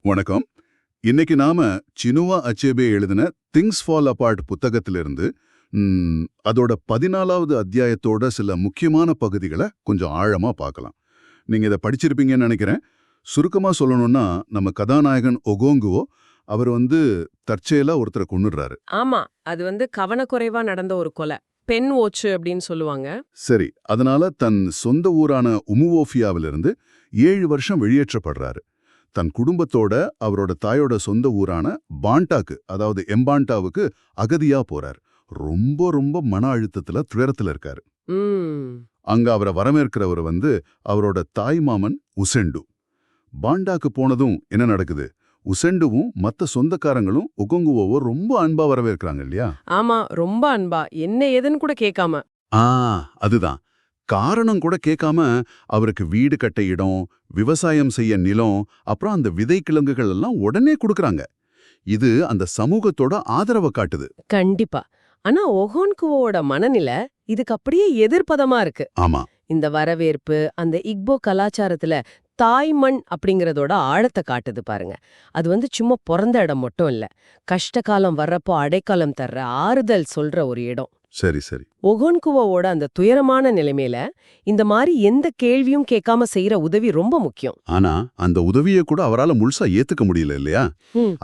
வணக்கம். இன்னைக்கு நாம சினுவா அச்சேபே எழுதின திங்ஸ் ஃபால் அபார்ட் புத்தகத்திலிருந்து அதோட 14வது அத்தியாயத்தோட சில முக்கியமான பகுதிகளை கொஞ்சம் ஆழமா பார்க்கலாம். நீங்க இதை படிச்சிருப்பீங்கன்னு நினைக்கிறேன். சுருக்கமா சொல்லணும்னா, நம்ம கதாநாயகன் ஒகோங்குவோ அவர் தற்செயலா ஒருத்தரை கொன்னுடுறாரு. ஆமா, அது கவனக்குறைவா நடந்த ஒரு கொலை. பெண் ஓச்சு அப்படின்னு சொல்லுவாங்க. சரி, அதனால தன் சொந்த ஊரான உமுவோஃபியாவிலிருந்து 7 வருஷம் வெளியேற்றப்படுறாரு. தன் குடும்பத்தோட அவரோட தாயோட சொந்த ஊரான பாண்டாக்கு, அதாவது எம்பாண்டாவுக்கு அகதியா போறார். ரொம்ப ரொம்ப மன அழுத்தத்துல துயரத்துல இருக்காரு. அங்க அவரை வரவேற்கிறவர் அவரோட தாய் மாமன் உசெண்டு. பாண்டாக்கு போனதும் என்ன நடக்குது? உசெண்டுவும் மத்த சொந்தக்காரங்களும் ஒகோங்குவோவை ரொம்ப அன்பா வரவேற்கிறாங்க இல்லையா? ஆமா, ரொம்ப அன்பா, என்ன ஏதுன்னு கூட கேட்காம. அதுதான். காரணம் கூட கேட்காம அவருக்கு வீடு கட்ட இடம், விவசாயம் செய்ய நிலம், அப்புறம் அந்த விதை கிழங்குகள் எல்லாம் உடனே கொடுக்கறாங்க. இது அந்த சமூகத்தோட ஆதரவை காட்டுது. கண்டிப்பா. ஆனா ஒகோன்குவோட மனநிலை இதுக்கு அப்படியே எதிர்ப்பதமா இருக்கு. ஆமா, இந்த வரவேற்பு அந்த இக்போ கலாச்சாரத்துல தாய்மண் அப்படிங்கறதோட ஆழத்தை காட்டுது பாருங்க. அது சும்மா பிறந்த இடம் மட்டும் இல்ல, கஷ்ட காலம் வர்றப்போ அடைக்காலம் தர்ற ஆறுதல் சொல்ற ஒரு இடம். சரி சரி. ஒகோன்குவோட அந்த துயரமான நிலைமையில இந்த மாதிரி எந்த கேள்வியும் கேட்காம செய்யற உதவி ரொம்ப முக்கியம். ஆனா அந்த உதவியை கூட அவரால் முழுசா ஏத்துக்க முடியல இல்லையா?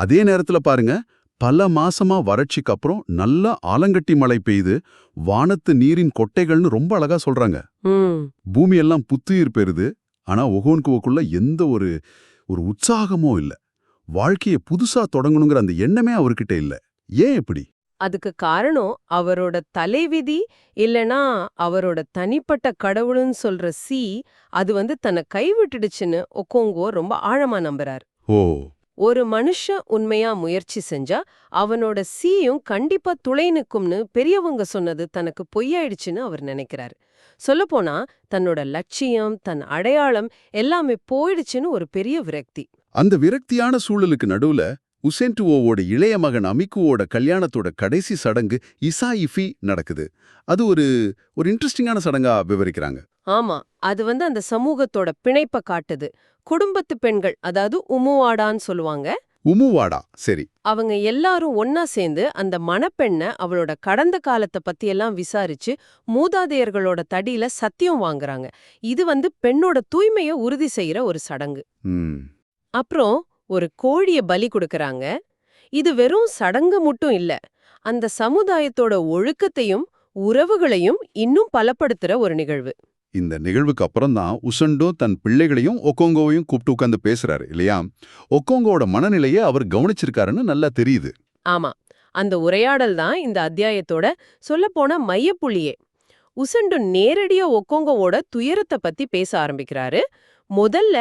அதே நேரத்துல பாருங்க, பல மாசமா வறட்சிக்கு அப்புறம் நல்ல ஆலங்கட்டி மழை பெய்து வானத்து நீரின் கொட்டைகள்னு ரொம்ப அழகா சொல்றாங்க. பூமி எல்லாம் புத்துயிர் பெறுது. ஆனா ஒகோன்குவோக்குள்ள எந்த ஒரு உற்சாகமோ இல்ல. வாழ்க்கையை புதுசா தொடங்கணுங்கிற அந்த எண்ணமே அவர்கிட்ட இல்ல. ஏன் இப்படி? அதுக்கு காரணம் அவரோட தலைவிதி இல்லனா அவரோட தனிப்பட்ட கடவுள்னு சொல்ற அது தன்னை கைவிட்டுடுச்சுன்னு ஒகோங்குவோ ரொம்ப ஆழமா நம்புறார். ஒரு மனுஷன் உண்மையா முயற்சி செஞ்சா அவனோட சீயும் கண்டிப்பா துளை நிக்கும்னு பெரியவங்க சொன்னது தனக்கு பொய்யாயிடுச்சுன்னு அவர் நினைக்கிறாரு. சொல்லப்போனா தன்னோட லட்சியம், தன் அடையாளம் எல்லாமே போயிடுச்சுன்னு ஒரு பெரிய விரக்தி. அந்த விரக்தியான சூழலுக்கு நடுவுல உசென்டுவோவோட இளைய மகன் அமிக்குவோட கல்யாணத்தோட கடைசி சடங்கு இசாயிஃபி நடக்குது. அது ஒரு இன்ட்ரெஸ்டிங்கான சடங்கா விவரிக்கிறாங்க. ஆமா, அது அந்த சமூகத்தோட பிணைப்ப காட்டுது. குடும்பத்து பெண்கள், அதாவது உமுவாடான்னு சொல்லுவாங்க. உமுவாடா, சரி. அவங்க எல்லாரும் ஒன்னா சேர்ந்து அந்த மணப்பெண்ண அவளோட கடந்த காலத்தை பத்தி எல்லாம் விசாரிச்சு மூதாதையர்களோட தடியில சத்தியம் வாங்குறாங்க. இது பெண்ணோட தூய்மையை உறுதி செய்யற ஒரு சடங்கு. அப்புறம் ஒரு கோழிய பலி கொடுக்கறாங்க. இது வெறும் சடங்கு மட்டும் இல்ல, அந்த சமுதாயத்தோட ஒழுக்கத்தையும் உறவுகளையும் இன்னும் பலப்படுத்துற ஒரு நிகழ்வு. இந்த நிகழ்வுக்கு அப்புறம் தான் உசெண்டு தன் பிள்ளைகளையும் ஒகோங்கோவையும் கூப்பிட்டு உட்கார்ந்து பேசுறாரு இல்லையா? ஒகோங்கோவோட மனநிலையை அவர் கவனிச்சிருக்காருன்னு நல்லா தெரியுது. ஆமா, அந்த உரையாடல் தான் இந்த அத்தியாயத்தோட சொல்லப்போன மையப்புள்ளியே. உசெண்டு நேரடியா ஒகோங்கோவோட துயரத்தை பத்தி பேச ஆரம்பிக்கிறாரு. முதல்ல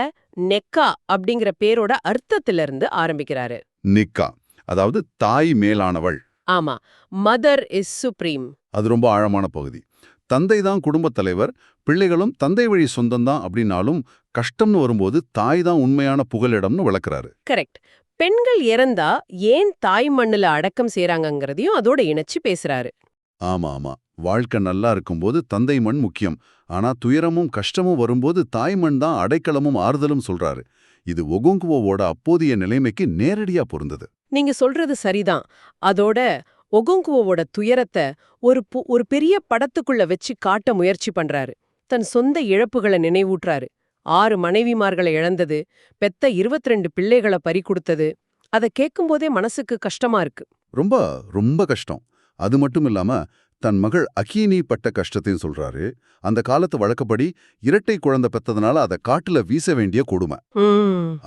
நெக்கா அப்படிங்கிற பேரோட அர்த்தத்திலிருந்து ஆரம்பிக்கிறாரு. நிக்கா, அதாவது தாய் மேலானவள். ஆமா, மதர் இஸ் சுப்ரீம். அது ரொம்ப ஆழமான பகுதி. தந்தை தான் குடும்பத் தலைவர், பிள்ளைகளும் தந்தை வழி சொந்தம்தான் அப்படின்னாலும் கஷ்டம்னு வரும்போது தாய் தான் உண்மையான புகலிடம்னு விளக்குறாரு. கரெக்ட். பெண்கள் இறந்தா ஏன் தாய் மண்ணுல அடக்கம் செய்றாங்கங்கிறதையும் அதோட இணைச்சு பேசுறாரு. ஆமா ஆமா, வாழ்க்கை நல்லா இருக்கும்போது தந்தை மண் முக்கியம். ஆனா துயரமும் கஷ்டமும் வரும்போது தாய் மண் தான் அடைக்கலமும் ஆறுதலும் சொல்றாரு. இது ஒகோங்குவோவோட அப்போதைய நிலைமைக்கு நேரடியா பொருந்தது. நீங்க சொல்றது சரிதான். அதோட ஒகோங்குவோவோட துயரத்தை ஒரு பெரிய படத்துக்குள்ள வச்சு காட்ட முயற்சி பண்றாரு. தன் சொந்த இழப்புகளை நினைவூட்டுறாரு. 6 மனைவிமார்களை இழந்தது, பெத்த 22 பிள்ளைகளை பறி கொடுத்தது. அதை கேட்கும்போதே மனசுக்கு கஷ்டமா இருக்கு. ரொம்ப ரொம்ப கஷ்டம். அது மட்டும் இல்லாம தன் மகள் அகீனி பட்ட கஷ்டத்தையும் சொல்றாரு. அந்த காலத்து வழக்கப்படி இரட்டை குழந்தை பெத்ததுனால அதை காட்டுல வீச வேண்டிய கொடுமை.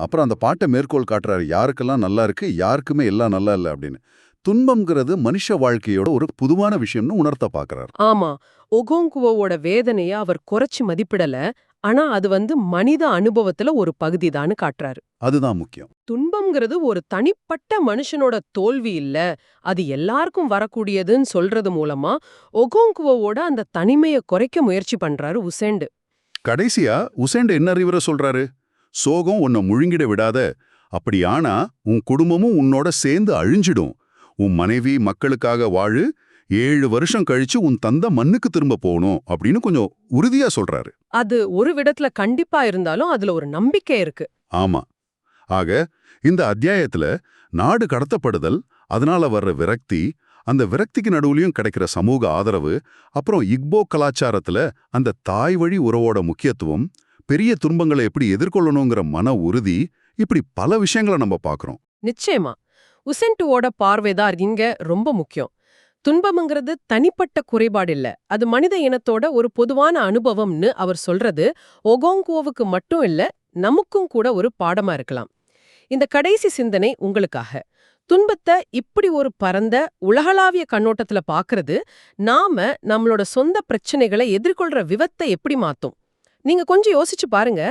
அப்புறம் அந்த பாட்டை மேற்கோள் காட்டுறாரு, யாருக்கெல்லாம் நல்லா இருக்கு, யாருக்குமே எல்லாம் நல்லா இல்ல அப்படின்னு. துன்பம்ங்கிறது மனுஷ வாழ்க்கையோட ஒரு புதுவான விஷயம்னு உணர்த்த பாக்குறாரு. ஆமா, ஒகோங்குவோவோட வேதனைய அவர் குறைச்சு மதிப்பிடல. ஆனா அது மனித அனுபவத்துல ஒரு பகுதிதான்னு காட்டுறாரு. அதுதான் முக்கியம். துன்பம்ங்கிறது ஒரு தனிப்பட்ட மனுஷனோட தோல்வி இல்ல, அது எல்லாருக்கும் வரக்கூடியதுன்னு சொல்றது மூலமா ஒகோங்குவோவோட அந்த தனிமையை குறைக்க முயற்சி பண்றாரு உசெண்டு. கடைசியா உசெண்டு என்ன அறிவுரை சொல்றாரு? சோகம் உன்னை முழுங்கிட விடாத, அப்படி ஆனா உன் குடும்பமும் உன்னோட சேர்ந்து அழிஞ்சிடும். உன் மனைவி மக்களுக்காக வாழு, 7 வருஷம் கழிச்சு உன் தந்தை மண்ணுக்கு திரும்ப போகணும் அப்படின்னு கொஞ்சம் உறுதியா சொல்றாரு. அது ஒரு விடத்துல கண்டிப்பா இருந்தாலும் அதுல ஒரு நம்பிக்கை இருக்கு. ஆமா. ஆக இந்த அத்தியாயத்துல நாடு கடத்தப்படுதல், அதனால வர்ற விரக்தி, அந்த விரக்திக்கு நடுவுலயும் கிடைக்கிற சமூக ஆதரவு, அப்புறம் இக்போ கலாச்சாரத்துல அந்த தாய் வழி உறவோட முக்கியத்துவம், பெரிய துன்பங்களை எப்படி எதிர்கொள்ளணுங்கிற மன உறுதி, இப்படி பல விஷயங்களை நம்ம பார்க்கறோம். நிச்சயமா உசென்டுவோட பார்வைதான் இங்க ரொம்ப முக்கியம். துன்பம்ங்கிறது தனிப்பட்ட குறைபாடு இல்ல, அது மனித இனத்தோட ஒரு பொதுவான அனுபவம்னு அவர் சொல்றது ஒகோங்கோவுக்கு மட்டும் இல்ல, நமக்கும் கூட ஒரு பாடமா இருக்கலாம். இந்த கடைசி சிந்தனை உங்களுக்காக. துன்பத்தை இப்படி ஒரு பரந்த உலகளாவிய கண்ணோட்டத்துல பாக்குறது நாம நம்மளோட சொந்த பிரச்சனைகளை எதிர்கொள்ற விதத்தை எப்படி மாத்தும்? நீங்க கொஞ்சம் யோசிச்சு பாருங்க.